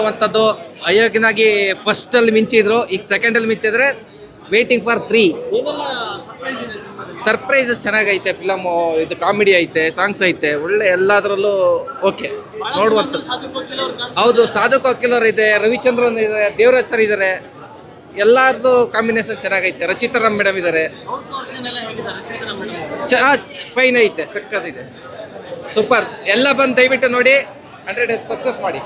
ನೋಡುವಂಥದ್ದು. ಅಯೋಗ್ಯನಾಗಿ ಫಸ್ಟಲ್ಲಿ ಮಿಂಚಿದ್ರು, ಈಗ ಸೆಕೆಂಡಲ್ಲಿ ಮಿಂಚಿದ್ರೆ waiting for 3. Surprises ಚೆನ್ನಾಗೈತೆ ಫಿಲಮು. ಇದು ಕಾಮಿಡಿ ಐತೆ, ಸಾಂಗ್ಸ್ ಐತೆ, ಒಳ್ಳೆ ಎಲ್ಲದರಲ್ಲೂ ಓಕೆ ನೋಡುವಂಥದ್ದು. ಹೌದು, ಸಾಧು ಕೋಕಿಲರ್ ಇದೆ, ರವಿಚಂದ್ರನ್ ಇದೆ, ದೇವರಾಜ್ ಸರ್ ಇದ್ದಾರೆ, ಎಲ್ಲರದು ಕಾಂಬಿನೇಷನ್ ಚೆನ್ನಾಗೈತೆ. ರಚಿತಾರಾಮ್ ಮೇಡಮ್ ಇದ್ದಾರೆ, ಫೈನ್ ಐತೆ, ಸಕ್ಕತ್ತಿದೆ, ಸೂಪರ್. ಎಲ್ಲ ಬಂದು ದಯವಿಟ್ಟು ನೋಡಿ, 100 ಸಕ್ಸಸ್ ಮಾಡಿ.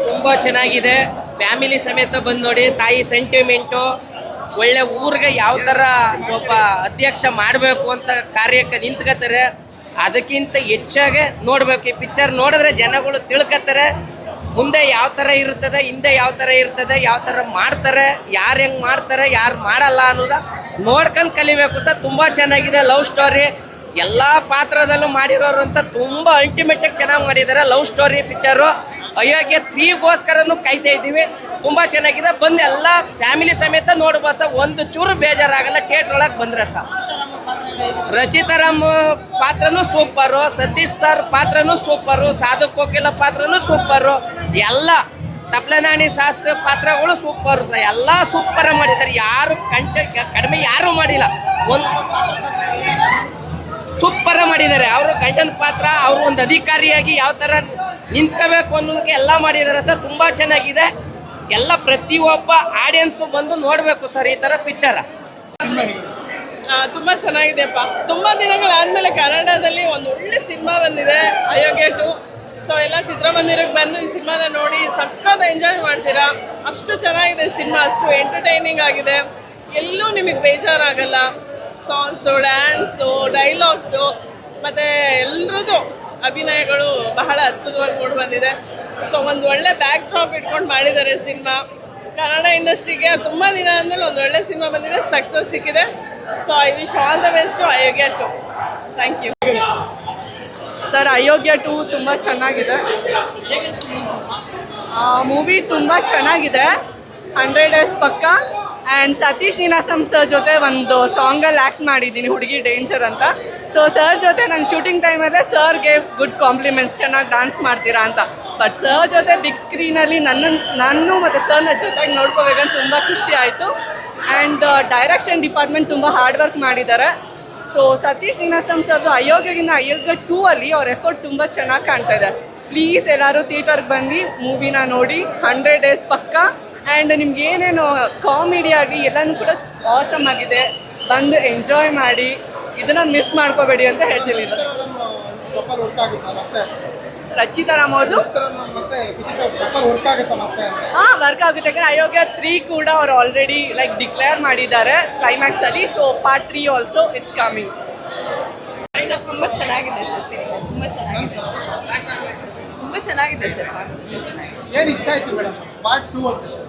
ತುಂಬ ಚೆನ್ನಾಗಿದೆ, ಫ್ಯಾಮಿಲಿ ಸಮೇತ ಬಂದು ನೋಡಿ. ತಾಯಿ ಸೆಂಟಿಮೆಂಟು, ಒಳ್ಳೆ ಊರಿಗೆ ಯಾವ ಥರ ಒಬ್ಬ ಅಧ್ಯಕ್ಷ ಮಾಡಬೇಕು ಅಂತ ಕಾರ್ಯಕ್ಕೆ ನಿಂತ್ಕೋತಾರೆ. ಅದಕ್ಕಿಂತ ಹೆಚ್ಚಾಗಿ ನೋಡಬೇಕು ಈ ಪಿಕ್ಚರ್. ನೋಡಿದ್ರೆ ಜನಗಳು ತಿಳ್ಕೊತಾರೆ ಮುಂದೆ ಯಾವ ಥರ ಇರ್ತದೆ, ಹಿಂದೆ ಯಾವ ಥರ ಇರ್ತದೆ, ಯಾವ ಥರ ಮಾಡ್ತಾರೆ, ಯಾರು ಹೆಂಗೆ ಮಾಡ್ತಾರೆ, ಯಾರು ಮಾಡಲ್ಲ ಅನ್ನೋದ ನೋಡ್ಕೊಂಡು ಕಲಿಬೇಕು ಸರ್. ತುಂಬ ಚೆನ್ನಾಗಿದೆ. ಲವ್ ಸ್ಟೋರಿ ಎಲ್ಲ ಪಾತ್ರದಲ್ಲೂ ಮಾಡಿರೋರು ಅಂತ ತುಂಬ ಅಲ್ಟಿಮೇಟಾಗಿ ಚೆನ್ನಾಗಿ ಮಾಡಿದ್ದಾರೆ. Love story picture. ಅಯೋಗ್ಯ 3ಗೋಸ್ಕರನೂ ಕಾಯ್ತಾ ಇದ್ದೀವಿ. ತುಂಬ ಚೆನ್ನಾಗಿದೆ, ಬಂದು ಎಲ್ಲ ಫ್ಯಾಮಿಲಿ ಸಮೇತ ನೋಡ್ಬೋದು ಸರ್. ಒಂದು ಚೂರು ಬೇಜಾರಾಗಲ್ಲ ಥಿಯೇಟ್ರ್ ಒಳಗೆ ಬಂದರೆ ಸರ್. ರಚಿತಾರಾಮ್ ಪಾತ್ರನೂ ಸೂಪರು, ಸತೀಶ್ ಸರ್ ಪಾತ್ರನೂ ಸೂಪರು, ಸಾಧು ಕೋಕಿಲ ಪಾತ್ರನೂ ಸೂಪರು, ಎಲ್ಲ ತಪ್ಲನಾಣಿ ಶಾಸ್ತ್ರ ಪಾತ್ರಗಳು ಸೂಪರು ಸರ್. ಎಲ್ಲ ಸೂಪರ್ ಮಾಡಿದ್ದಾರೆ, ಯಾರು ಕಡಿಮೆ ಯಾರೂ ಮಾಡಿಲ್ಲ, ಒಂದು ಸೂಪರ್ ಮಾಡಿದ್ದಾರೆ. ಅವರು ಗಂಡನ ಪಾತ್ರ, ಅವರು ಒಂದು ಅಧಿಕಾರಿಯಾಗಿ ಯಾವ ಥರ ನಿಂತ್ಕೋಬೇಕು ಅನ್ನೋದಕ್ಕೆ ಎಲ್ಲ ಮಾಡಿದ್ದಾರೆ ಸರ್. ತುಂಬ ಚೆನ್ನಾಗಿದೆ. ಎಲ್ಲ ಪ್ರತಿಯೊಬ್ಬ ಆಡಿಯನ್ಸು ಬಂದು ನೋಡಬೇಕು ಸರ್ ಈ ಥರ ಪಿಕ್ಚರ. ತುಂಬ ಚೆನ್ನಾಗಿದೆಪ್ಪ. ತುಂಬ ದಿನಗಳಾದಮೇಲೆ ಕನ್ನಡದಲ್ಲಿ ಒಂದು ಒಳ್ಳೆ ಸಿನಿಮಾ ಬಂದಿದೆ, ಅಯೋಗ್ಯ 2. ಸೊ ಎಲ್ಲ ಚಿತ್ರಮಂದಿರಕ್ಕೆ ಬಂದು ಈ ಸಿನಿಮಾನ ನೋಡಿ ಸಖತ್ ಎಂಜಾಯ್ ಮಾಡ್ತೀರಾ. ಅಷ್ಟು ಚೆನ್ನಾಗಿದೆ ಸಿನಿಮಾ, ಅಷ್ಟು ಎಂಟರ್ಟೈನಿಂಗ್ ಆಗಿದೆ, ಎಲ್ಲೂ ನಿಮಗೆ ಬೇಜಾರಾಗಲ್ಲ. ಸಾಂಗ್ಸು, ಡ್ಯಾನ್ಸು, ಡೈಲಾಗ್ಸು ಮತ್ತು ಎಲ್ಲರದ್ದು ಅಭಿನಯಗಳು ಬಹಳ ಅದ್ಭುತವಾಗಿ ಮೂಡಿ ಬಂದಿದೆ. ಸೊ ಒಂದು ಒಳ್ಳೆ ಬ್ಯಾಕ್ ಡ್ರಾಪ್ ಇಟ್ಕೊಂಡು ಮಾಡಿದ್ದಾರೆ ಸಿನಿಮಾ. ಕನ್ನಡ ಇಂಡಸ್ಟ್ರಿಗೆ ತುಂಬ ದಿನ ಆದಮೇಲೆ ಒಂದು ಒಳ್ಳೆ ಸಿನಿಮಾ ಬಂದಿದೆ, ಸಕ್ಸಸ್ ಸಿಕ್ಕಿದೆ. So I wish all the best to Ayogya 2. Thank you sir. Ayogya 2 ತುಂಬ ಚೆನ್ನಾಗಿದೆ. ಮೂವಿ ತುಂಬ ಚೆನ್ನಾಗಿದೆ, 100 ಡೇಸ್ ಪಕ್ಕ. ಆ್ಯಂಡ್ ಸತೀಶ್ ನೀನಾಸಂ ಸರ್ ಜೊತೆ ಒಂದು ಸಾಂಗಲ್ಲಿ ಆ್ಯಕ್ಟ್ ಮಾಡಿದ್ದೀನಿ, ಹುಡುಗಿ ಡೇಂಜರ್ ಅಂತ. ಸೊ ಸರ್ ಜೊತೆ ನನ್ನ ಶೂಟಿಂಗ್ ಟೈಮಲ್ಲೇ ಸರ್ಗೆ ಗುಡ್ ಕಾಂಪ್ಲಿಮೆಂಟ್ಸ್, ಚೆನ್ನಾಗಿ ಡ್ಯಾನ್ಸ್ ಮಾಡ್ತೀರಾ ಅಂತ. ಬಟ್ ಸರ್ ಜೊತೆ ಬಿಗ್ ಸ್ಕ್ರೀನಲ್ಲಿ ನಾನು ಮತ್ತು ಸರ್ನ ಜೊತೆಗೆ ನೋಡ್ಕೋಬೇಕಂತ ತುಂಬ ಖುಷಿ ಆಯಿತು. ಆ್ಯಂಡ್ ಡೈರೆಕ್ಷನ್ ಡಿಪಾರ್ಟ್ಮೆಂಟ್ ತುಂಬ ಹಾರ್ಡ್ ವರ್ಕ್ ಮಾಡಿದ್ದಾರೆ. ಸೊ ಸತೀಶ್ ನೀನಾಸಂ ಸರ್ದು ಅಯೋಗ್ಯಗಿಂತ ಅಯೋಗ್ಯ 2 ಅಲ್ಲಿ ಅವ್ರ ಎಫರ್ಟ್ ತುಂಬ ಚೆನ್ನಾಗಿ ಕಾಣ್ತಾ ಇದೆ. ಪ್ಲೀಸ್ ಎಲ್ಲರೂ ಥಿಯೇಟರ್ಗೆ ಬಂದು ಮೂವಿನ ನೋಡಿ, 100 ಡೇಸ್ ಪಕ್ಕ. ಆ್ಯಂಡ್ ನಿಮ್ಗೆ ಏನೇನು ಕಾಮಿಡಿ ಆಗಿ ಎಲ್ಲನೂ ಕೂಡ ಆಸಮ್ ಆಗಿದೆ, ಬಂದು ಎಂಜಾಯ್ ಮಾಡಿ, ಇದನ್ನು ಮಿಸ್ ಮಾಡ್ಕೋಬೇಡಿ ಅಂತ ಹೇಳ್ತೀನಿ. ರಚಿತಾರಾಮ್ ಅವ್ರದ್ದು ವರ್ಕ್ ಆಗುತ್ತೆ. ಯಾಕಂದರೆ ಅಯೋಗ್ಯ 3 ಕೂಡ ಅವ್ರು ಆಲ್ರೆಡಿ ಡಿಕ್ಲೇರ್ ಮಾಡಿದ್ದಾರೆ ಕ್ಲೈಮ್ಯಾಕ್ಸಲ್ಲಿ. So part 3 also it's coming. Sir ತುಂಬ ಚೆನ್ನಾಗಿದೆ ಸರ್ ಸಿನಿಮಾ, ತುಂಬ ಚೆನ್ನಾಗಿದೆ, ತುಂಬ ಚೆನ್ನಾಗಿದೆ ಸರ್.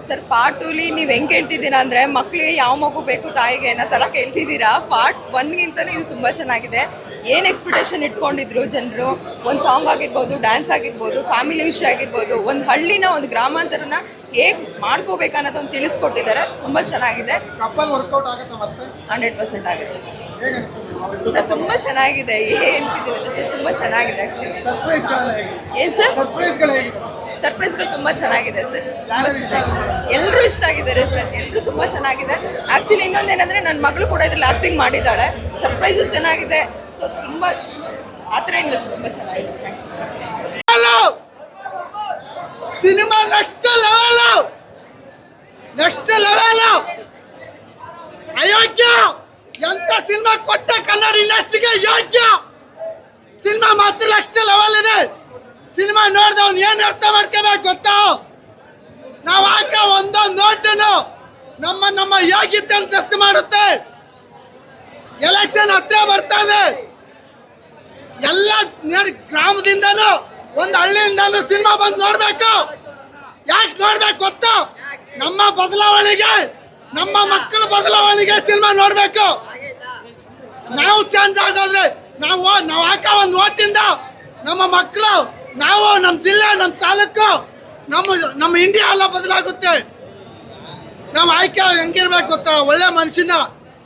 ಸರ್ ಪಾರ್ಟ್ 2ಲಿ ನೀವು ಹೆಂಗೆ ಕೇಳ್ತಿದ್ದೀರಾ ಅಂದರೆ, ಮಕ್ಕಳಿಗೆ ಯಾವ ಮಗು ಬೇಕು ತಾಯಿಗೆ ಅನ್ನೋ ಥರ ಕೇಳ್ತಿದ್ದೀರಾ. ಪಾರ್ಟ್ 1ಗಿಂತಲೂ ಇದು ತುಂಬ ಚೆನ್ನಾಗಿದೆ. ಏನು ಎಕ್ಸ್ಪೆಕ್ಟೇಷನ್ ಇಟ್ಕೊಂಡಿದ್ರು ಜನರು, ಒಂದು ಸಾಂಗ್ ಆಗಿರ್ಬೋದು, ಡ್ಯಾನ್ಸ್ ಆಗಿರ್ಬೋದು, ಫ್ಯಾಮಿಲಿ ವಿಷಯ ಆಗಿರ್ಬೋದು, ಒಂದು ಹಳ್ಳಿನ ಒಂದು ಗ್ರಾಮಾಂತರನ ಹೇಗೆ ಮಾಡ್ಕೋಬೇಕು ಅನ್ನೋದೊಂದು ತಿಳಿಸ್ಕೊಟ್ಟಿದ್ದಾರೆ. ತುಂಬ ಚೆನ್ನಾಗಿದೆ, 100% ಆಗುತ್ತೆ ಸರ್. ಸರ್ ತುಂಬ ಚೆನ್ನಾಗಿದೆ, ಹೇಳ್ತಿದ್ದೀರಲ್ಲ ಸರ್, ತುಂಬ ಚೆನ್ನಾಗಿದೆ ಆ್ಯಕ್ಚುಲಿ. ಏನು ಸರ್ ಸರ್ಪ್ರೈಸ್ಗಳು ತುಂಬ ಚೆನ್ನಾಗಿದೆ ಸರ್, ತುಂಬ ಚೆನ್ನಾಗಿದೆ. ಎಲ್ಲರೂ ಇಷ್ಟ ಆಗಿದ್ದಾರೆ ಸರ್, ಎಲ್ಲರೂ ತುಂಬ ಚೆನ್ನಾಗಿದೆ. ಆ್ಯಕ್ಚುಲಿ ಇನ್ನೊಂದೇನೆಂದರೆ ನನ್ನ ಮಗಳು ಕೂಡ ಇದ್ರಲ್ಲಿ ಆ್ಯಕ್ಟಿಂಗ್ ಮಾಡಿದ್ದಾಳೆ. ಸರ್ಪ್ರೈಸು ಚೆನ್ನಾಗಿದೆ. ಸೊ ತುಂಬ ಆ ಥರ ಇಲ್ಲ ಸರ್, ತುಂಬ ಚೆನ್ನಾಗಿದೆ. Thank you. Cinema next level. Ayogya ಎಂತ ಸಿನಿಮಾ ಕೊಟ್ಟ ಕನ್ನಡ ಇಂಡಸ್ಟ್ರಿಗೆ. ಯೋಗ್ಯ ಸಿನಿಮಾ ಮಾತ್ರ ನೆಕ್ಸ್ಟ್ ಲೆವೆಲ್ ಇದೆ. ಸಿನಿಮಾ ನೋಡಿದವ್ನು ಏನು ಅರ್ಥ ಮಾಡ್ಕೋಬೇಕು ಗೊತ್ತಾ? ನಾವು ಹಾಕೋ ಒಂದೊಂದು ನೋಟನು ನಮ್ಮ ಯೋಗ್ಯತೆ ಟೆಸ್ಟ್ ಮಾಡುತ್ತೆ. ಎಲೆಕ್ಷನ್ ಹತ್ರ ಬರ್ತಾನೆ, ಎಲ್ಲ ಗ್ರಾಮದಿಂದನೂ ಒಂದು ಹಳ್ಳಿಯಿಂದನೂ ಸಿನಿಮಾ ಬಂದು ನೋಡ್ಬೇಕು. ಯಾಕೆ ನೋಡ್ಬೇಕು ಗೊತ್ತಾ? ನಮ್ಮ ಬದಲಾವಣೆಗೆ, ನಮ್ಮ ಮಕ್ಕಳ ಬದಲಾವಣೆಗೆ ಸಿನಿಮಾ ನೋಡ್ಬೇಕು. ನಾವು ಚೇಂಜ್ ಆಗೋದ್ರೆ ನಾವು ಹಾಕೋ ಒಂದು ಓಟಿಂದ ನಮ್ಮ ಮಕ್ಕಳು, ನಾವು, ನಮ್ಮ ಜಿಲ್ಲೆ, ನಮ್ಮ ತಾಲೂಕು, ನಮ್ಮ ಇಂಡಿಯಾ ಎಲ್ಲ ಬದಲಾಗುತ್ತೆ. ನಾವು ಆಯ್ಕೆ ಹೆಂಗಿರ್ಬೇಕು ಗೊತ್ತಾ? ಒಳ್ಳೆ ಮನುಷ್ಯನ,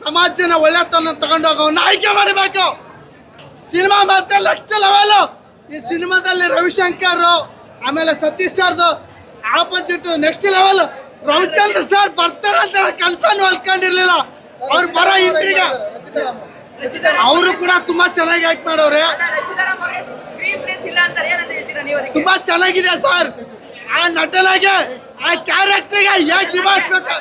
ಸಮಾಜನ ಒಳ್ಳೆತನ ತಗೊಂಡೋಗವನ್ನ ಆಯ್ಕೆ ಮಾಡಬೇಕು. ಸಿನಿಮಾ ಮಾತ್ರ ನೆಕ್ಸ್ಟ್ ಲೆವೆಲ್. ಈ ಸಿನಿಮಾದಲ್ಲಿ ರವಿಶಂಕರ್, ಆಮೇಲೆ ಸತೀಶ್ ಸರ್ದು opposite next level. Ravichandra sir ಬರ್ತಾರಂತ ಕನ್ಸನ್ನು ಅಲ್ಕೊಂಡಿರ್ಲಿಲ್ಲ. ಅವ್ರು ಬರೋ ಇಂಟ್ರಿಗೆ ಅವರು ಕೂಡ ತುಂಬಾ ಚೆನ್ನಾಗಿ ಆಕ್ಟ್ ಮಾಡೋರೆ. ತುಂಬಾ ಚೆನ್ನಾಗಿದೆ ಸರ್. ಆ ನಟನಾಗೆ ಆ ಕ್ಯಾರೆಕ್ಟರ್ಗೆ ಹೇಗೆ ನಿಭಾಯಿಸ್ಬೇಕು